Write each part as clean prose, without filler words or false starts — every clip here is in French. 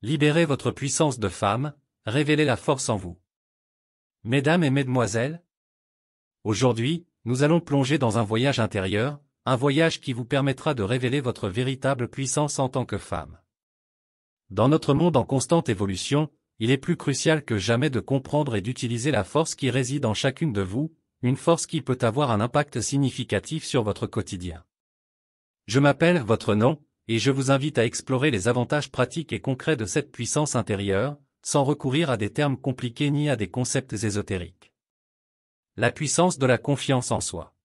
Libérez votre puissance de femme, révélez la force en vous. Mesdames et mesdemoiselles, aujourd'hui, nous allons plonger dans un voyage intérieur, un voyage qui vous permettra de révéler votre véritable puissance en tant que femme. Dans notre monde en constante évolution, il est plus crucial que jamais de comprendre et d'utiliser la force qui réside en chacune de vous, une force qui peut avoir un impact significatif sur votre quotidien. Je m'appelle votre nom, et je vous invite à explorer les avantages pratiques et concrets de cette puissance intérieure, sans recourir à des termes compliqués ni à des concepts ésotériques. La puissance de la confiance en soi.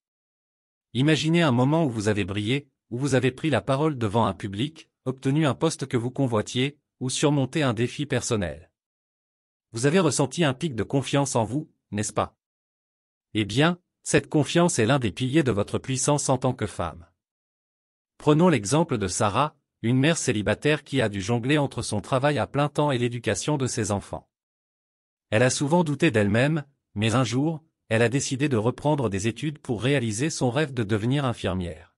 Imaginez un moment où vous avez brillé, où vous avez pris la parole devant un public, obtenu un poste que vous convoitiez, ou surmonté un défi personnel. Vous avez ressenti un pic de confiance en vous, n'est-ce pas? Eh bien, cette confiance est l'un des piliers de votre puissance en tant que femme. Prenons l'exemple de Sarah, une mère célibataire qui a dû jongler entre son travail à plein temps et l'éducation de ses enfants. Elle a souvent douté d'elle-même, mais un jour, elle a décidé de reprendre des études pour réaliser son rêve de devenir infirmière.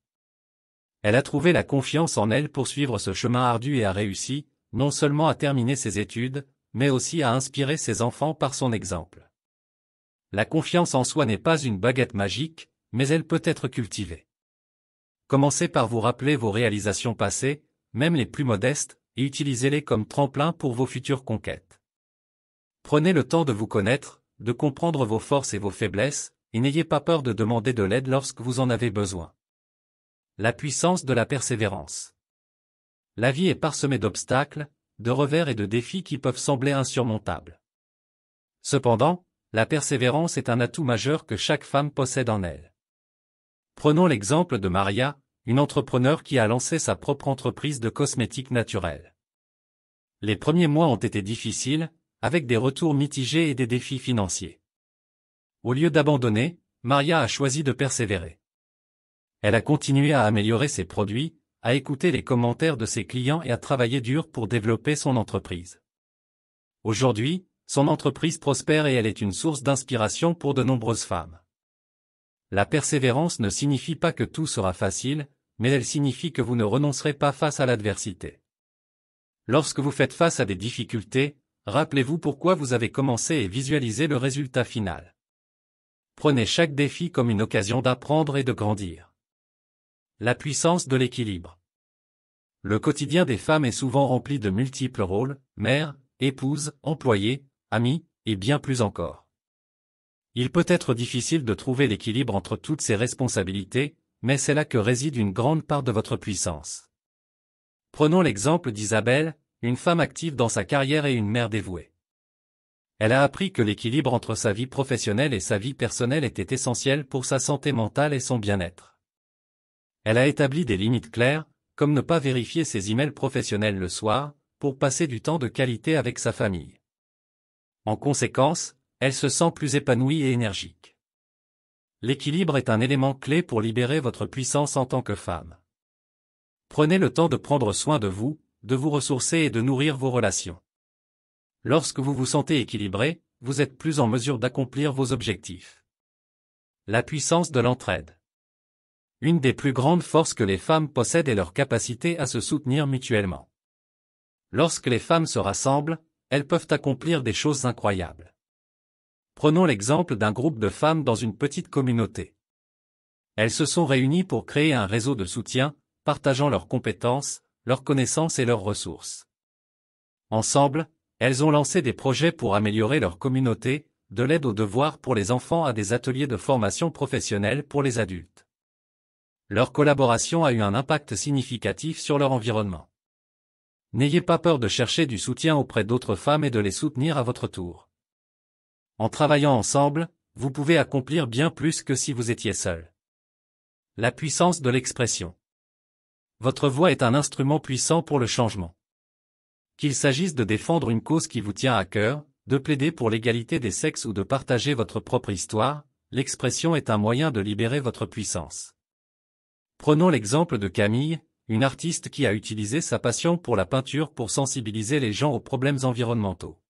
Elle a trouvé la confiance en elle pour suivre ce chemin ardu et a réussi, non seulement à terminer ses études, mais aussi à inspirer ses enfants par son exemple. La confiance en soi n'est pas une baguette magique, mais elle peut être cultivée. Commencez par vous rappeler vos réalisations passées, même les plus modestes, et utilisez-les comme tremplin pour vos futures conquêtes. Prenez le temps de vous connaître, de comprendre vos forces et vos faiblesses, et n'ayez pas peur de demander de l'aide lorsque vous en avez besoin. La puissance de la persévérance. La vie est parsemée d'obstacles, de revers et de défis qui peuvent sembler insurmontables. Cependant, la persévérance est un atout majeur que chaque femme possède en elle. Prenons l'exemple de Maria, une entrepreneure qui a lancé sa propre entreprise de cosmétiques naturels. Les premiers mois ont été difficiles, avec des retours mitigés et des défis financiers. Au lieu d'abandonner, Maria a choisi de persévérer. Elle a continué à améliorer ses produits, à écouter les commentaires de ses clients et à travailler dur pour développer son entreprise. Aujourd'hui, son entreprise prospère et elle est une source d'inspiration pour de nombreuses femmes. La persévérance ne signifie pas que tout sera facile, mais elle signifie que vous ne renoncerez pas face à l'adversité. Lorsque vous faites face à des difficultés, rappelez-vous pourquoi vous avez commencé et visualisez le résultat final. Prenez chaque défi comme une occasion d'apprendre et de grandir. La puissance de l'équilibre. Le quotidien des femmes est souvent rempli de multiples rôles, mère, épouse, employée, amie, et bien plus encore. Il peut être difficile de trouver l'équilibre entre toutes ces responsabilités, mais c'est là que réside une grande part de votre puissance. Prenons l'exemple d'Isabelle, une femme active dans sa carrière et une mère dévouée. Elle a appris que l'équilibre entre sa vie professionnelle et sa vie personnelle était essentiel pour sa santé mentale et son bien-être. Elle a établi des limites claires, comme ne pas vérifier ses emails professionnels le soir, pour passer du temps de qualité avec sa famille. En conséquence, elle se sent plus épanouie et énergique. L'équilibre est un élément clé pour libérer votre puissance en tant que femme. Prenez le temps de prendre soin de vous ressourcer et de nourrir vos relations. Lorsque vous vous sentez équilibré, vous êtes plus en mesure d'accomplir vos objectifs. La puissance de l'entraide. Une des plus grandes forces que les femmes possèdent est leur capacité à se soutenir mutuellement. Lorsque les femmes se rassemblent, elles peuvent accomplir des choses incroyables. Prenons l'exemple d'un groupe de femmes dans une petite communauté. Elles se sont réunies pour créer un réseau de soutien, partageant leurs compétences, leurs connaissances et leurs ressources. Ensemble, elles ont lancé des projets pour améliorer leur communauté, de l'aide aux devoirs pour les enfants à des ateliers de formation professionnelle pour les adultes. Leur collaboration a eu un impact significatif sur leur environnement. N'ayez pas peur de chercher du soutien auprès d'autres femmes et de les soutenir à votre tour. En travaillant ensemble, vous pouvez accomplir bien plus que si vous étiez seul. La puissance de l'expression. Votre voix est un instrument puissant pour le changement. Qu'il s'agisse de défendre une cause qui vous tient à cœur, de plaider pour l'égalité des sexes ou de partager votre propre histoire, l'expression est un moyen de libérer votre puissance. Prenons l'exemple de Camille, une artiste qui a utilisé sa passion pour la peinture pour sensibiliser les gens aux problèmes environnementaux.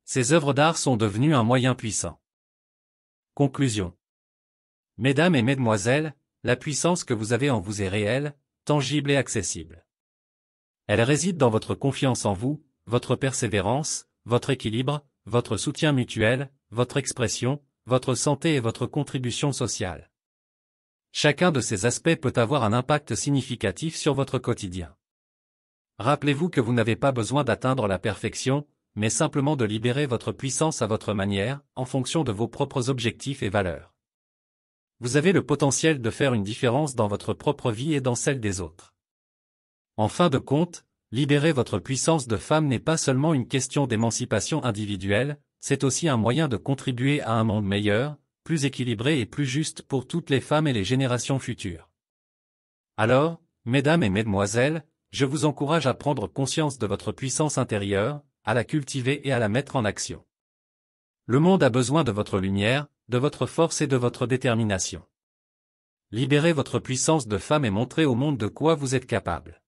Ses œuvres d'art sont devenues un moyen puissant. Conclusion. Mesdames et mesdemoiselles, la puissance que vous avez en vous est réelle, tangible et accessible. Elle réside dans votre confiance en vous, votre persévérance, votre équilibre, votre soutien mutuel, votre expression, votre santé et votre contribution sociale. Chacun de ces aspects peut avoir un impact significatif sur votre quotidien. Rappelez-vous que vous n'avez pas besoin d'atteindre la perfection, mais simplement de libérer votre puissance à votre manière, en fonction de vos propres objectifs et valeurs. Vous avez le potentiel de faire une différence dans votre propre vie et dans celle des autres. En fin de compte, libérer votre puissance de femme n'est pas seulement une question d'émancipation individuelle, c'est aussi un moyen de contribuer à un monde meilleur, plus équilibré et plus juste pour toutes les femmes et les générations futures. Alors, mesdames et mesdemoiselles, je vous encourage à prendre conscience de votre puissance intérieure, à la cultiver et à la mettre en action. Le monde a besoin de votre lumière, de votre force et de votre détermination. Libérez votre puissance de femme et montrez au monde de quoi vous êtes capable.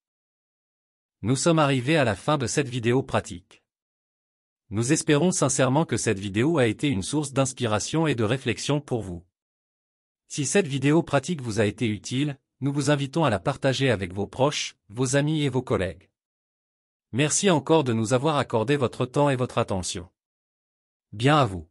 Nous sommes arrivés à la fin de cette vidéo pratique. Nous espérons sincèrement que cette vidéo a été une source d'inspiration et de réflexion pour vous. Si cette vidéo pratique vous a été utile, nous vous invitons à la partager avec vos proches, vos amis et vos collègues. Merci encore de nous avoir accordé votre temps et votre attention. Bien à vous.